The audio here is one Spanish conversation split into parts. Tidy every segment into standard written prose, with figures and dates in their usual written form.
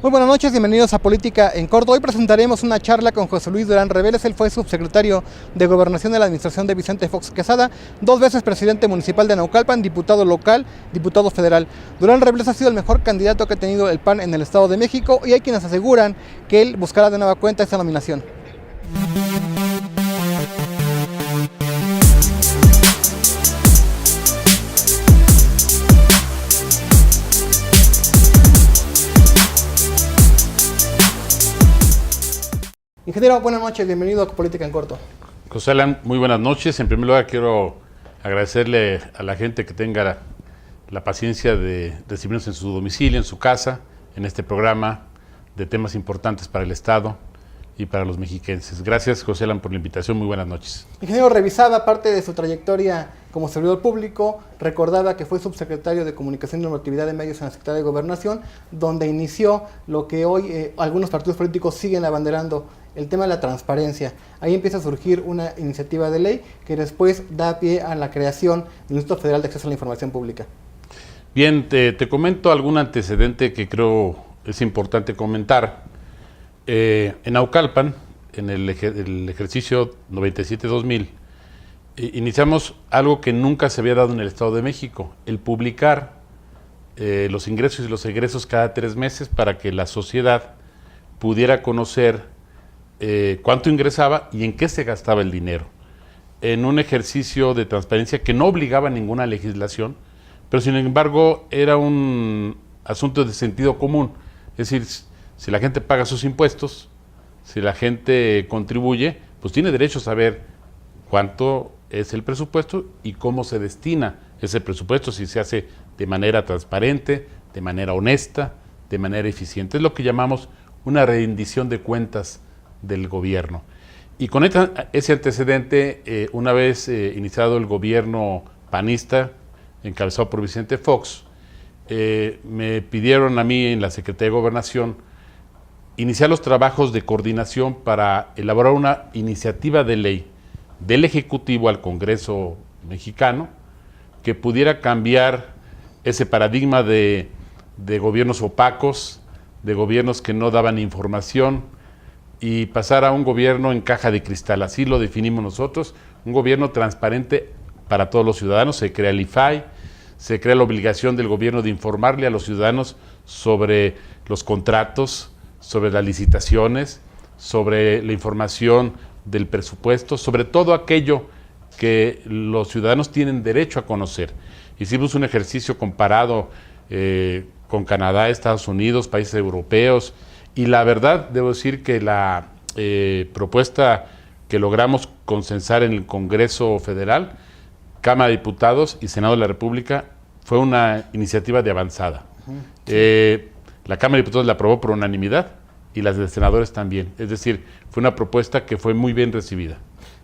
Muy buenas noches, bienvenidos a Política en Corto. Hoy presentaremos una charla con José Luis Durán Reveles. Él fue subsecretario de Gobernación de la administración de Vicente Fox Quesada, 2 veces presidente municipal de Naucalpan, diputado local, diputado federal. Durán Reveles ha sido el mejor candidato que ha tenido el PAN en el Estado de México y hay quienes aseguran que él buscará de nueva cuenta esta nominación. Ingeniero, buenas noches, bienvenido a Política en Corto. José Alan, muy buenas noches. En primer lugar, quiero agradecerle a la gente que tenga la paciencia de recibirnos en su domicilio, en su casa, en este programa de temas importantes para el Estado y para los mexiquenses. Gracias, José Alan, por la invitación. Muy buenas noches. Ingeniero, revisaba parte de su trayectoria como servidor público, recordaba que fue subsecretario de Comunicación y Normatividad de Medios en la Secretaría de Gobernación, donde inició lo que hoy algunos partidos políticos siguen abanderando, el tema de la transparencia. Ahí empieza a surgir una iniciativa de ley que después da pie a la creación del Instituto Federal de Acceso a la Información Pública. Bien, te comento algún antecedente que creo es importante comentar. En Naucalpan, en el ejercicio 97-2000, iniciamos algo que nunca se había dado en el Estado de México, el publicar los ingresos y los egresos cada 3 meses para que la sociedad pudiera conocer cuánto ingresaba y en qué se gastaba el dinero, en un ejercicio de transparencia que no obligaba a ninguna legislación, pero sin embargo era un asunto de sentido común. Es decir, si la gente paga sus impuestos, si la gente contribuye, pues tiene derecho a saber cuánto es el presupuesto y cómo se destina ese presupuesto, si se hace de manera transparente, de manera honesta, de manera eficiente. Es lo que llamamos una rendición de cuentas del gobierno. Y con ese antecedente, una vez iniciado el gobierno panista, encabezado por Vicente Fox, me pidieron a mí en la Secretaría de Gobernación iniciar los trabajos de coordinación para elaborar una iniciativa de ley del Ejecutivo al Congreso mexicano que pudiera cambiar ese paradigma de gobiernos opacos, de gobiernos que no daban información, y pasar a un gobierno en caja de cristal. Así lo definimos nosotros, un gobierno transparente para todos los ciudadanos. Se crea el IFAI, se crea la obligación del gobierno de informarle a los ciudadanos sobre los contratos, sobre las licitaciones, sobre la información del presupuesto, sobre todo aquello que los ciudadanos tienen derecho a conocer. Hicimos un ejercicio comparado con Canadá, Estados Unidos, países europeos, y la verdad, debo decir que la propuesta que logramos consensar en el Congreso Federal, Cámara de Diputados y Senado de la República fue una iniciativa de avanzada. La Cámara de Diputados la aprobó por unanimidad y las de senadores también. Es decir, fue una propuesta que fue muy bien recibida.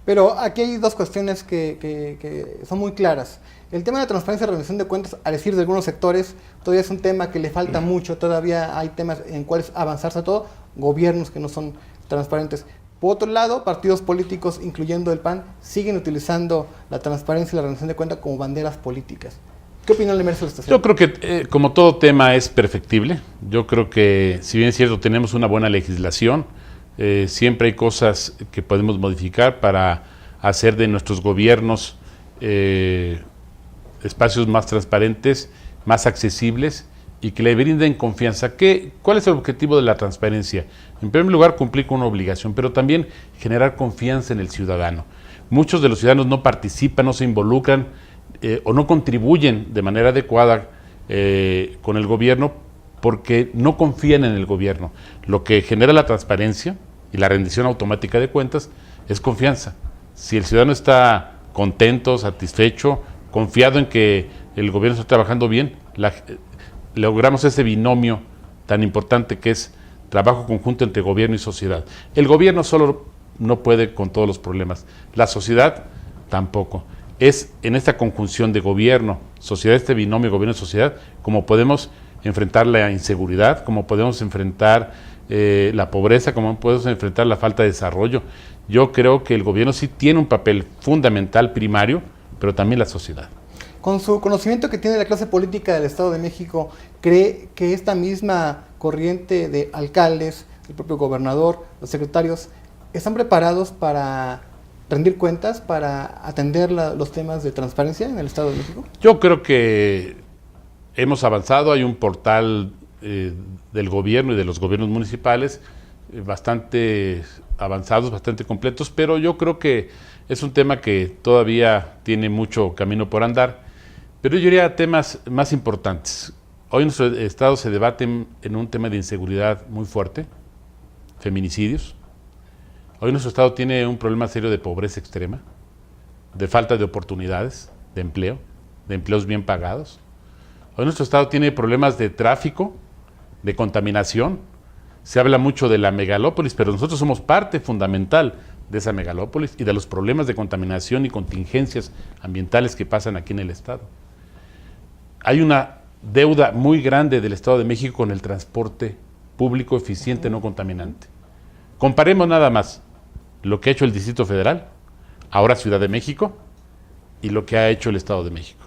Pero aquí hay 2 cuestiones que son muy claras. El tema de la transparencia y rendición de cuentas, a decir de algunos sectores, todavía es un tema que le falta mucho, todavía hay temas en cuales avanzar, sobre todo gobiernos que no son transparentes. Por otro lado, partidos políticos, incluyendo el PAN, siguen utilizando la transparencia y la rendición de cuentas como banderas políticas. ¿Qué opinión le merece a usted? Yo creo que como todo tema es perfectible. Yo creo que, si bien es cierto, tenemos una buena legislación, siempre hay cosas que podemos modificar para hacer de nuestros gobiernos espacios más transparentes, más accesibles y que le brinden confianza. ¿Cuál es el objetivo de la transparencia? En primer lugar, cumplir con una obligación, pero también generar confianza en el ciudadano. Muchos de los ciudadanos no participan, no se involucran o no contribuyen de manera adecuada con el gobierno porque no confían en el gobierno. Lo que genera la transparencia y la rendición automática de cuentas es confianza. Si el ciudadano está contento, satisfecho, confiado en que el gobierno está trabajando bien, logramos ese binomio tan importante que es trabajo conjunto entre gobierno y sociedad. El gobierno solo no puede con todos los problemas, la sociedad tampoco. Es en esta conjunción de gobierno, sociedad, este binomio gobierno-sociedad, como podemos enfrentar la inseguridad, como podemos enfrentar la pobreza, como podemos enfrentar la falta de desarrollo. Yo creo que el gobierno sí tiene un papel fundamental, primario, pero también la sociedad. Con su conocimiento que tiene la clase política del Estado de México, ¿cree que esta misma corriente de alcaldes, el propio gobernador, los secretarios, están preparados para rendir cuentas, para atender los temas de transparencia en el Estado de México? Yo creo que hemos avanzado, hay un portal del gobierno y de los gobiernos municipales bastante avanzados, bastante completos, pero yo creo que es un tema que todavía tiene mucho camino por andar, pero yo diría temas más importantes. Hoy en nuestro estado se debate en un tema de inseguridad muy fuerte, feminicidios. Hoy nuestro estado tiene un problema serio de pobreza extrema, de falta de oportunidades, de empleos bien pagados. Hoy nuestro estado tiene problemas de tráfico, de contaminación. Se habla mucho de la megalópolis, pero nosotros somos parte fundamental de esa megalópolis y de los problemas de contaminación y contingencias ambientales que pasan aquí en el estado. Hay una deuda muy grande del Estado de México con el transporte público eficiente, no contaminante. Comparemos nada más lo que ha hecho el Distrito Federal, ahora Ciudad de México, y lo que ha hecho el Estado de México.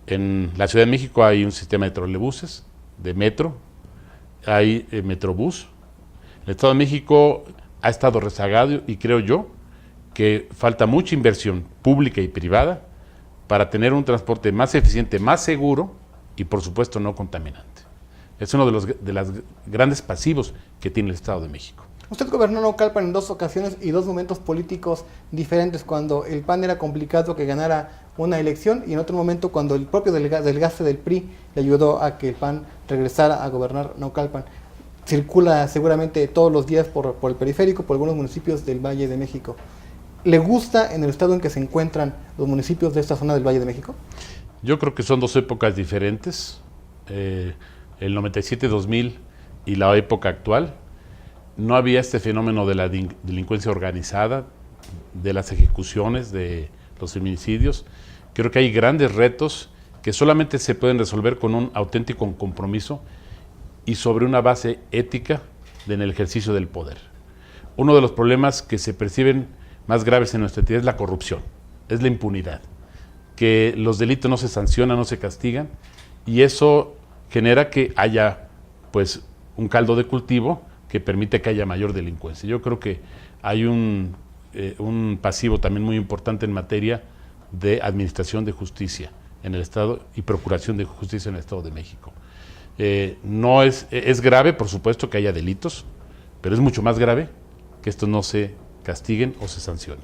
En la Ciudad de México hay un sistema de trolebuses, de metro, hay Metrobús. El Estado de México ha estado rezagado y creo yo que falta mucha inversión pública y privada para tener un transporte más eficiente, más seguro y por supuesto no contaminante. Es uno de los grandes pasivos que tiene el Estado de México. Usted gobernó Naucalpan en 2 ocasiones y 2 momentos políticos diferentes, cuando el PAN era complicado que ganara una elección y en otro momento cuando el propio delegaste del PRI le ayudó a que el PAN regresara a gobernar Naucalpan. Circula seguramente todos los días por el periférico, por algunos municipios del Valle de México. ¿Le gusta en el estado en que se encuentran los municipios de esta zona del Valle de México? Yo creo que son 2 épocas diferentes, el 97-2000 y la época actual. No había este fenómeno de la delincuencia organizada, de las ejecuciones, de los feminicidios. Creo que hay grandes retos que solamente se pueden resolver con un auténtico compromiso y sobre una base ética en el ejercicio del poder. Uno de los problemas que se perciben más graves en nuestra entidad es la corrupción, es la impunidad, que los delitos no se sancionan, no se castigan, y eso genera que haya pues un caldo de cultivo que permite que haya mayor delincuencia. Yo creo que hay un pasivo también muy importante en materia de administración de justicia en el Estado y procuración de justicia en el Estado de México. No es grave, por supuesto, que haya delitos, pero es mucho más grave que estos no se castiguen o se sancionen.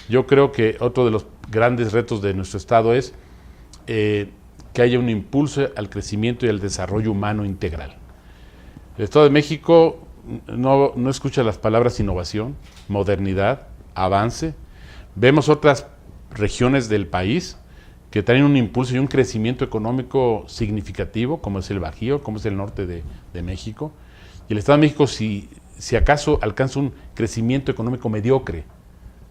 Yo creo que otro de los grandes retos de nuestro Estado es que haya un impulso al crecimiento y al desarrollo humano integral. El Estado de México no escucha las palabras innovación, modernidad, avance. Vemos otras regiones del país que traen un impulso y un crecimiento económico significativo, como es el Bajío, como es el norte de México. Y el Estado de México, si acaso alcanza un crecimiento económico mediocre,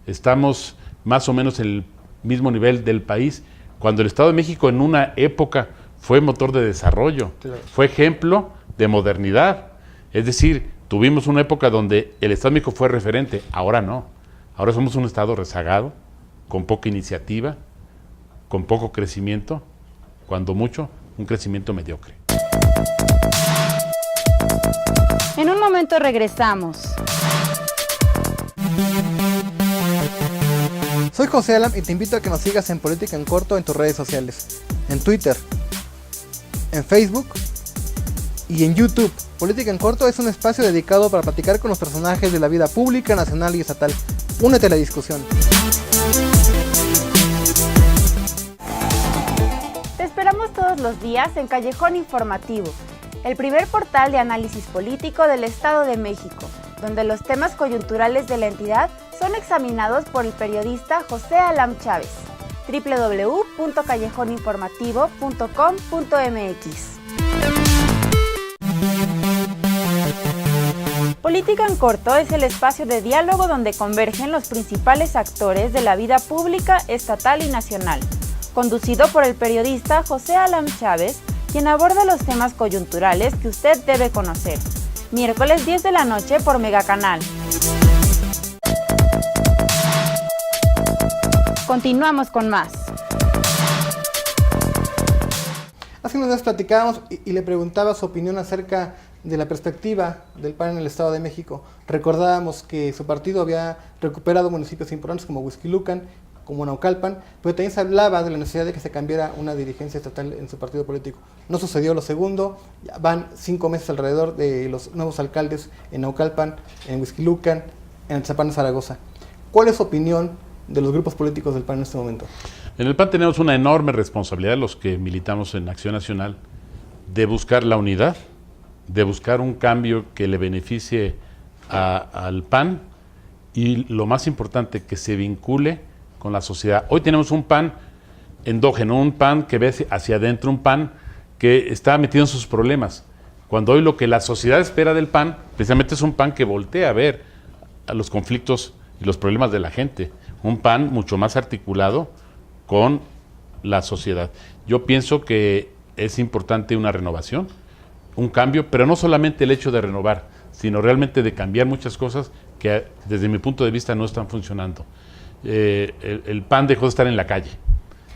estamos más o menos en el mismo nivel del país, cuando el Estado de México en una época fue motor de desarrollo, fue ejemplo de modernidad. Es decir, tuvimos una época donde el Estado de México fue referente, ahora no. Ahora somos un Estado rezagado, con poca iniciativa, con poco crecimiento, cuando mucho, un crecimiento mediocre. En un momento regresamos. Soy José Alam y te invito a que nos sigas en Política en Corto en tus redes sociales, en Twitter, en Facebook y en YouTube. Política en Corto es un espacio dedicado para platicar con los personajes de la vida pública, nacional y estatal. Únete a la discusión. Te esperamos todos los días en Callejón Informativo, el primer portal de análisis político del Estado de México, donde los temas coyunturales de la entidad son examinados por el periodista José Alam Chávez. www.callejoninformativo.com.mx. Política en Corto es el espacio de diálogo donde convergen los principales actores de la vida pública, estatal y nacional, conducido por el periodista José Alam Chávez, quien aborda los temas coyunturales que usted debe conocer. Miércoles 10 de la noche por Megacanal. Continuamos con más. Hace unos días platicábamos y le preguntaba su opinión acerca de la perspectiva del PAN en el Estado de México. Recordábamos que su partido había recuperado municipios importantes como Huixquilucan, como Naucalpan, pero también se hablaba de la necesidad de que se cambiara una dirigencia estatal en su partido político. No sucedió lo segundo, ya van 5 meses alrededor de los nuevos alcaldes en Naucalpan, en Huixquilucan, en Atizapán de Zaragoza. ¿Cuál es su opinión de los grupos políticos del PAN en este momento? En el PAN tenemos una enorme responsabilidad, los que militamos en Acción Nacional, de buscar la unidad, de buscar un cambio que le beneficie al PAN y lo más importante, que se vincule con la sociedad. Hoy tenemos un PAN endógeno, un PAN que ve hacia adentro, un PAN que está metido en sus problemas. Cuando hoy lo que la sociedad espera del PAN, precisamente es un PAN que voltea a ver a los conflictos y los problemas de la gente. Un PAN mucho más articulado con la sociedad. Yo pienso que es importante una renovación, un cambio, pero no solamente el hecho de renovar, sino realmente de cambiar muchas cosas que desde mi punto de vista no están funcionando. El PAN dejó de estar en la calle,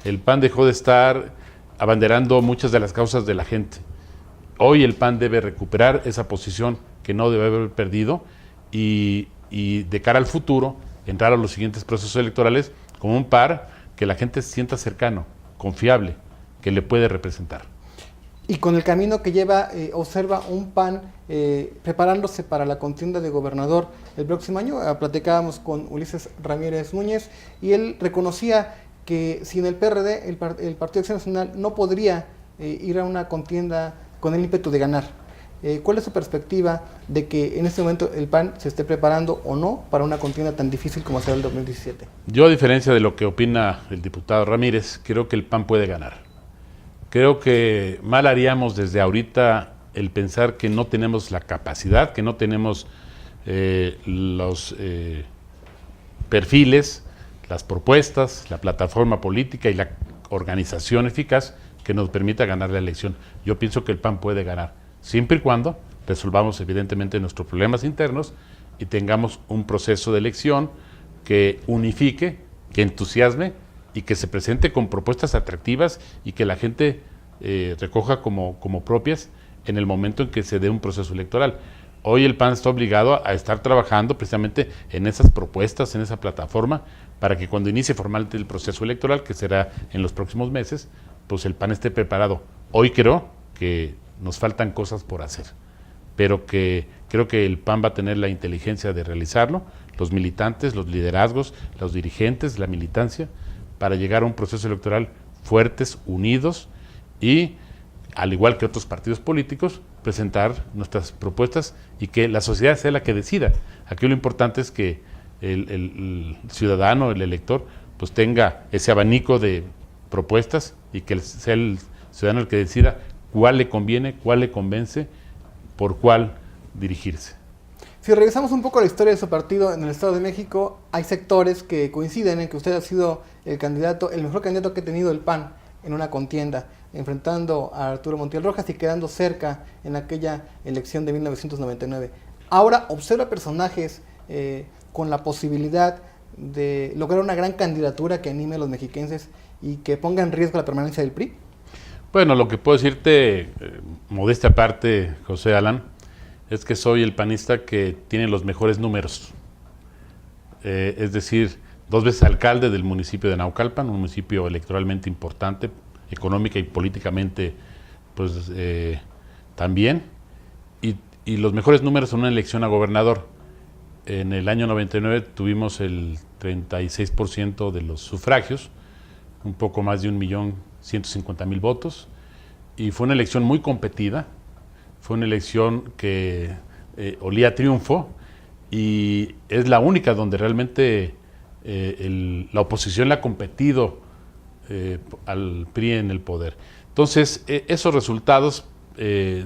el PAN dejó de estar abanderando muchas de las causas de la gente. Hoy el PAN debe recuperar esa posición que no debe haber perdido y de cara al futuro entrar a los siguientes procesos electorales como un PAN que la gente se sienta cercano, confiable, que le puede representar. Y con el camino que lleva, observa un PAN preparándose para la contienda de gobernador el próximo año. Platicábamos con Ulises Ramírez Núñez y él reconocía que sin el PRD, el Partido de Acción Nacional no podría ir a una contienda con el ímpetu de ganar. ¿Cuál es su perspectiva de que en este momento el PAN se esté preparando o no para una contienda tan difícil como será el 2017? Yo, a diferencia de lo que opina el diputado Ramírez, creo que el PAN puede ganar. Creo que mal haríamos desde ahorita el pensar que no tenemos la capacidad, que no tenemos los perfiles, las propuestas, la plataforma política y la organización eficaz que nos permita ganar la elección. Yo pienso que el PAN puede ganar, siempre y cuando resolvamos evidentemente nuestros problemas internos y tengamos un proceso de elección que unifique, que entusiasme y que se presente con propuestas atractivas y que la gente recoja como propias en el momento en que se dé un proceso electoral. Hoy el PAN está obligado a estar trabajando precisamente en esas propuestas, en esa plataforma, para que cuando inicie formalmente el proceso electoral, que será en los próximos meses, pues el PAN esté preparado. Hoy creo que nos faltan cosas por hacer, pero que creo que el PAN va a tener la inteligencia de realizarlo, los militantes, los liderazgos, los dirigentes, la militancia, para llegar a un proceso electoral fuertes, unidos y, al igual que otros partidos políticos, presentar nuestras propuestas y que la sociedad sea la que decida. Aquí lo importante es que el ciudadano, el elector, pues tenga ese abanico de propuestas y que sea el ciudadano el que decida cuál le conviene, cuál le convence, por cuál dirigirse. Si revisamos un poco la historia de su partido en el Estado de México, hay sectores que coinciden en que usted ha sido el mejor candidato que ha tenido el PAN en una contienda, enfrentando a Arturo Montiel Rojas y quedando cerca en aquella elección de 1999. Ahora observa personajes con la posibilidad de lograr una gran candidatura que anime a los mexiquenses y que ponga en riesgo la permanencia del PRI. Bueno, lo que puedo decirte, modestia aparte, José Alan, es que soy el panista que tiene los mejores números. Es decir, 2 veces alcalde del municipio de Naucalpan, un municipio electoralmente importante, económica y políticamente, pues también. Y los mejores números en una elección a gobernador. En el año 99 tuvimos el 36% de los sufragios, un poco más de 1.150.000 votos, y fue una elección muy competida, fue una elección que olía a triunfo, y es la única donde realmente la oposición le ha competido al PRI en el poder. Entonces, esos resultados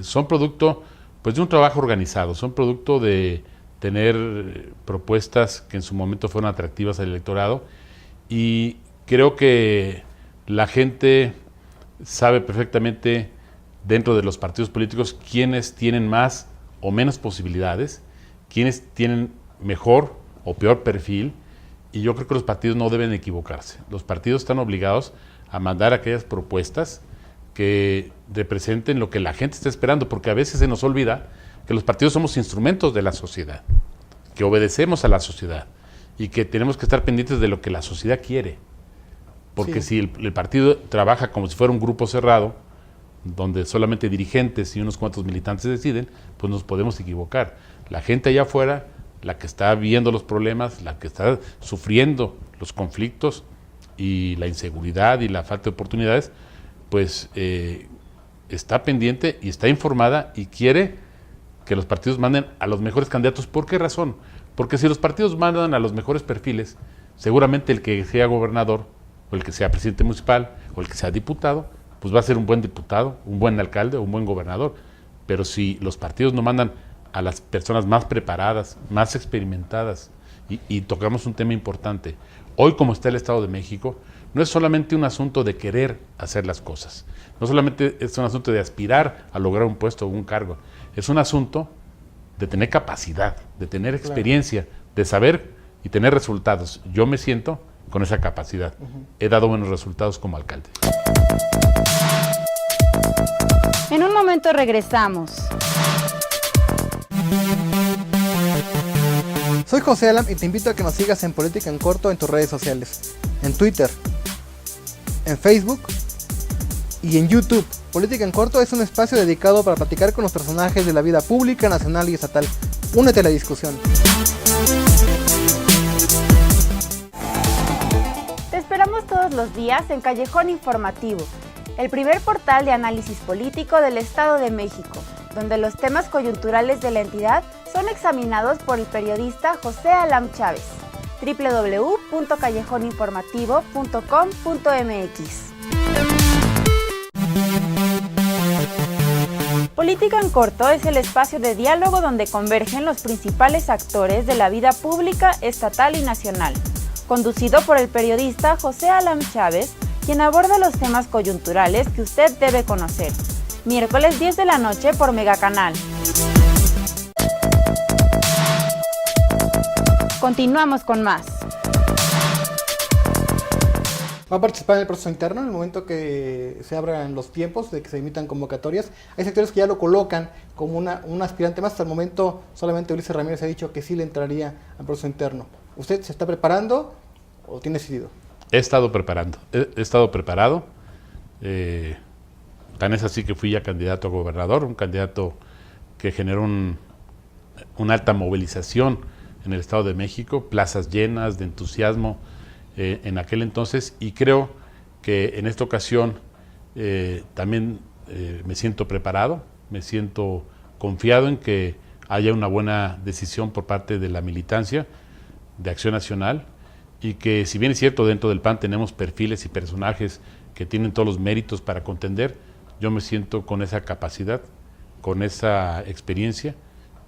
son producto pues, de un trabajo organizado, son producto de tener propuestas que en su momento fueron atractivas al electorado, y creo que la gente sabe perfectamente dentro de los partidos políticos quiénes tienen más o menos posibilidades, quiénes tienen mejor o peor perfil, y yo creo que los partidos no deben equivocarse. Los partidos están obligados a mandar aquellas propuestas que representen lo que la gente está esperando, porque a veces se nos olvida que los partidos somos instrumentos de la sociedad, que obedecemos a la sociedad y que tenemos que estar pendientes de lo que la sociedad quiere. Porque si el partido trabaja como si fuera un grupo cerrado, donde solamente dirigentes y unos cuantos militantes deciden, pues nos podemos equivocar. La gente allá afuera, la que está viendo los problemas, la que está sufriendo los conflictos y la inseguridad y la falta de oportunidades, pues está pendiente y está informada y quiere que los partidos manden a los mejores candidatos. ¿Por qué razón? Porque si los partidos mandan a los mejores perfiles, seguramente el que sea gobernador, o el que sea presidente municipal, o el que sea diputado, pues va a ser un buen diputado, un buen alcalde o un buen gobernador. Pero si los partidos no mandan a las personas más preparadas, más experimentadas, y tocamos un tema importante, hoy como está el Estado de México, no es solamente un asunto de querer hacer las cosas, no solamente es un asunto de aspirar a lograr un puesto o un cargo, es un asunto de tener capacidad, de tener experiencia, de saber y tener resultados. Yo me siento con esa capacidad. He dado buenos resultados como alcalde. En un momento regresamos. Soy José Alam y te invito a que nos sigas en Política en Corto en tus redes sociales, en Twitter, en Facebook y en YouTube. Política en Corto es un espacio dedicado para platicar con los personajes de la vida pública, nacional y estatal. Únete a la discusión. Te esperamos todos los días en Callejón Informativo, el primer portal de análisis político del Estado de México, donde los temas coyunturales de la entidad son examinados por el periodista José Alam Chávez. www.callejoninformativo.com.mx. Política en Corto es el espacio de diálogo donde convergen los principales actores de la vida pública, estatal y nacional, conducido por el periodista José Alam Chávez, quien aborda los temas coyunturales que usted debe conocer. Miércoles 10 de la noche por Megacanal. Continuamos con más. Va a participar en el proceso interno en el momento que se abran los tiempos de que se emitan convocatorias. Hay sectores que ya lo colocan como un aspirante más. Hasta el momento solamente Ulises Ramírez ha dicho que sí le entraría al proceso interno. ¿Usted se está preparando o tiene decidido? He estado preparando, he estado preparado. Tan es así que fui ya candidato a gobernador, un candidato que generó una alta movilización en el Estado de México, plazas llenas de entusiasmo en aquel entonces, y creo que en esta ocasión también me siento preparado, me siento confiado en que haya una buena decisión por parte de la militancia de Acción Nacional, y que si bien es cierto dentro del PAN tenemos perfiles y personajes que tienen todos los méritos para contender, yo me siento con esa capacidad, con esa experiencia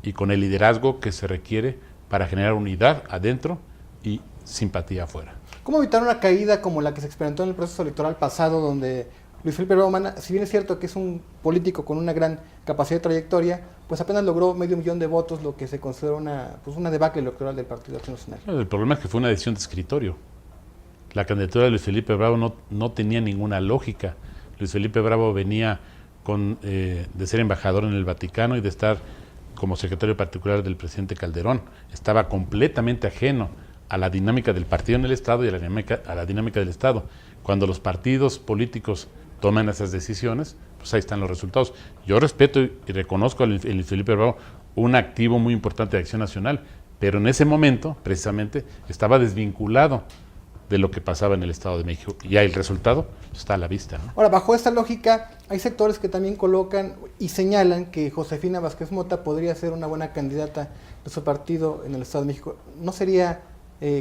y con el liderazgo que se requiere para generar unidad adentro y simpatía afuera. ¿Cómo evitar una caída como la que se experimentó en el proceso electoral pasado, donde Luis Felipe Bravo Mana, si bien es cierto que es un político con una gran capacidad de trayectoria, pues apenas logró 500,000 de votos, lo que se considera una debacle electoral del Partido Acción Nacional? El problema es que fue una decisión de escritorio. La candidatura de Luis Felipe Bravo no tenía ninguna lógica. Luis Felipe Bravo venía de ser embajador en el Vaticano y de estar como secretario particular del presidente Calderón. Estaba completamente ajeno a la dinámica del partido en el Estado y a la dinámica del Estado. Cuando los partidos políticos toman esas decisiones, pues ahí están los resultados. Yo respeto y reconozco a Luis Felipe Bravo un activo muy importante de Acción Nacional, pero en ese momento, precisamente, estaba desvinculado de lo que pasaba en el Estado de México. Y ahí el resultado está a la vista, ¿no? Ahora, bajo esta lógica, hay sectores que también colocan y señalan que Josefina Vázquez Mota podría ser una buena candidata de su partido en el Estado de México. ¿No sería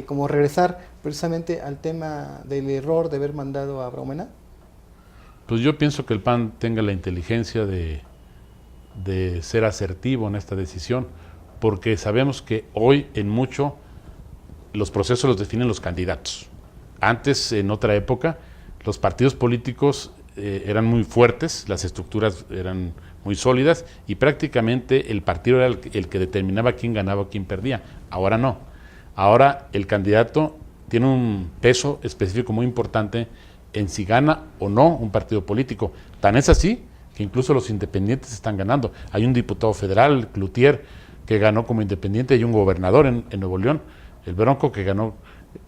como regresar precisamente al tema del error de haber mandado a Bravo Mana? Pues yo pienso que el PAN tenga la inteligencia de ser asertivo en esta decisión, porque sabemos que hoy en mucho los procesos los definen los candidatos. Antes, en otra época, los partidos políticos eran muy fuertes, las estructuras eran muy sólidas y prácticamente el partido era el que determinaba quién ganaba o quién perdía. Ahora no. Ahora el candidato tiene un peso específico muy importante en si gana o no un partido político. Tan es así que incluso los independientes están ganando. Hay un diputado federal, Cloutier, que ganó como independiente, y un gobernador en Nuevo León, el Bronco, que ganó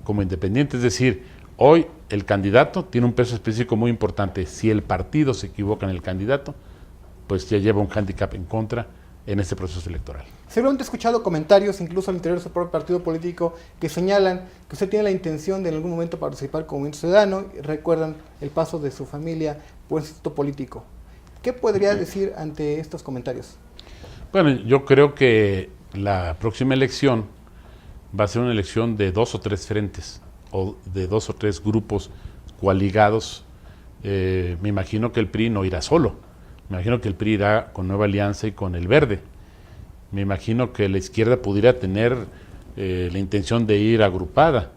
como independiente. Es decir, hoy el candidato tiene un peso específico muy importante. Si el partido se equivoca en el candidato, pues ya lleva un hándicap en contra en este proceso electoral. Seguramente he escuchado comentarios, incluso al interior de su propio partido político, que señalan que usted tiene la intención de en algún momento participar como Movimiento Ciudadano, y recuerdan el paso de su familia por el instituto político. ¿Qué podría decir ante estos comentarios? Bueno, yo creo que la próxima elección va a ser una elección de 2 o 3 frentes, o de 2 o 3 grupos coaligados. Me imagino que el PRI no irá solo. Me imagino que el PRI irá con Nueva Alianza y con el Verde. Me imagino que la izquierda pudiera tener la intención de ir agrupada.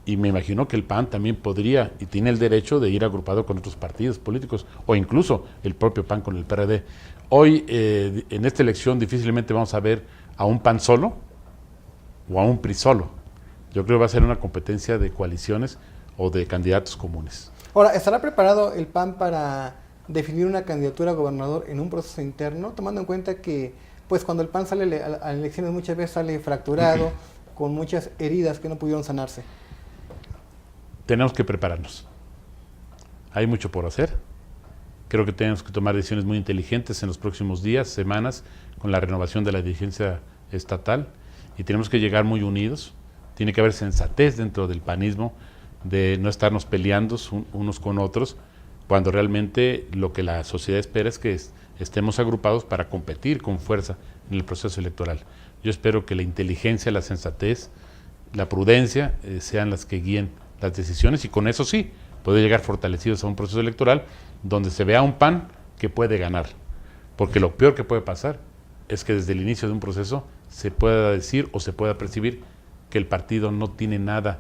Y me imagino que el PAN también podría y tiene el derecho de ir agrupado con otros partidos políticos, o incluso el propio PAN con el PRD. Hoy, en esta elección, difícilmente vamos a ver a un PAN solo o a un PRI solo. Yo creo que va a ser una competencia de coaliciones o de candidatos comunes. Ahora, ¿estará preparado el PAN para definir una candidatura a gobernador en un proceso interno, tomando en cuenta que pues cuando el PAN sale a elecciones muchas veces sale fracturado, con muchas heridas que no pudieron sanarse? Tenemos que prepararnos. Hay mucho por hacer. Creo que tenemos que tomar decisiones muy inteligentes en los próximos días, semanas, con la renovación de la dirigencia estatal, y tenemos que llegar muy unidos. Tiene que haber sensatez dentro del panismo, de no estarnos peleando unos con otros, cuando realmente lo que la sociedad espera es que estemos agrupados para competir con fuerza en el proceso electoral. Yo espero que la inteligencia, la sensatez, la prudencia sean las que guíen las decisiones, y con eso sí, poder llegar fortalecidos a un proceso electoral donde se vea un PAN que puede ganar. Porque lo peor que puede pasar es que desde el inicio de un proceso se pueda decir o se pueda percibir que el partido no tiene nada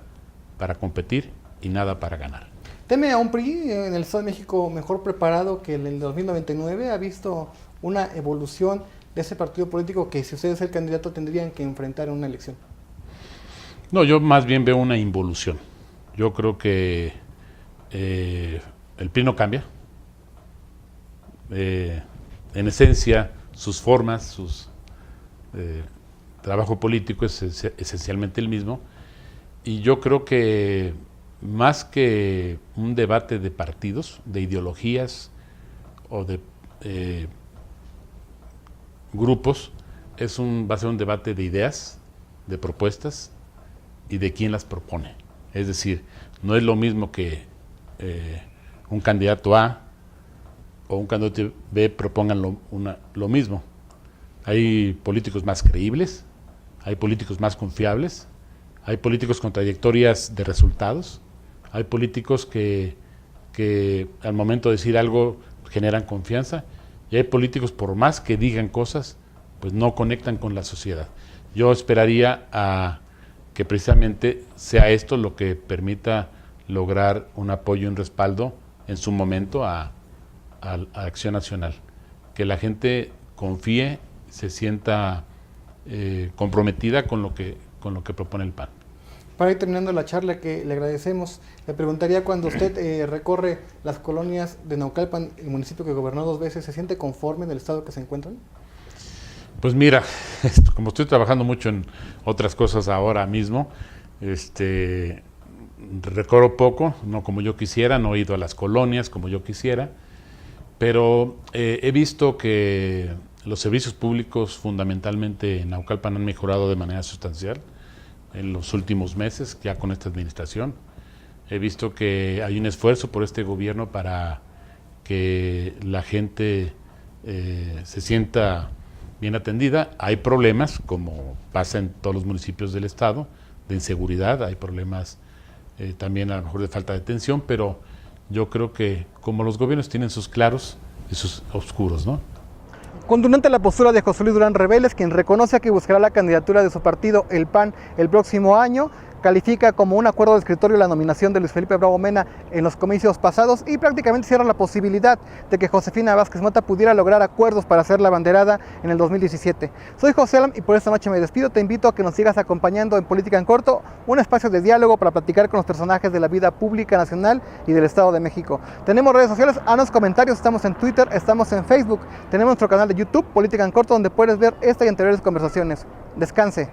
para competir y nada para ganar. ¿Teme a un PRI en el Estado de México mejor preparado que el del 2099? ¿Ha visto una evolución de ese partido político que, si usted es el candidato, tendrían que enfrentar en una elección? No, yo más bien veo una involución. Yo creo que el PRI no cambia. En esencia, sus formas, su trabajo político es esencialmente el mismo. Y yo creo que más que un debate de partidos, de ideologías o de grupos, va a ser un debate de ideas, de propuestas y de quién las propone. Es decir, no es lo mismo que un candidato A o un candidato B propongan lo mismo. Hay políticos más creíbles, hay políticos más confiables, hay políticos con trayectorias de resultados, hay políticos que al momento de decir algo generan confianza, y hay políticos, por más que digan cosas, pues no conectan con la sociedad. Yo esperaría que precisamente sea esto lo que permita lograr un apoyo y un respaldo en su momento a Acción Nacional. Que la gente confíe, se sienta comprometida con lo que propone el PAN. Para ir terminando la charla, que le agradecemos, le preguntaría, cuando usted recorre las colonias de Naucalpan, el municipio que gobernó 2 veces, ¿se siente conforme en el estado que se encuentran? Pues mira, como estoy trabajando mucho en otras cosas ahora mismo, recorro poco, no como yo quisiera, no he ido a las colonias como yo quisiera, pero he visto que los servicios públicos fundamentalmente en Naucalpan han mejorado de manera sustancial en los últimos meses, ya con esta administración. He visto que hay un esfuerzo por este gobierno para que la gente se sienta bien atendida. Hay problemas, como pasa en todos los municipios del estado, de inseguridad, hay problemas también a lo mejor de falta de atención, pero yo creo que como los gobiernos tienen sus claros y sus oscuros, ¿no? Contundente la postura de José Luis Durán Reveles, quien reconoce que buscará la candidatura de su partido, el PAN, el próximo año. califica como un acuerdo de escritorio la nominación de Luis Felipe Bravo Mena en los comicios pasados y prácticamente cierra la posibilidad de que Josefina Vázquez Mota pudiera lograr acuerdos para ser la banderada en el 2017. Soy José Alam y por esta noche me despido. Te invito a que nos sigas acompañando en Política en Corto, un espacio de diálogo para platicar con los personajes de la vida pública nacional y del Estado de México. Tenemos redes sociales, haznos comentarios, estamos en Twitter, estamos en Facebook, tenemos nuestro canal de YouTube, Política en Corto, donde puedes ver esta y anteriores conversaciones. Descanse.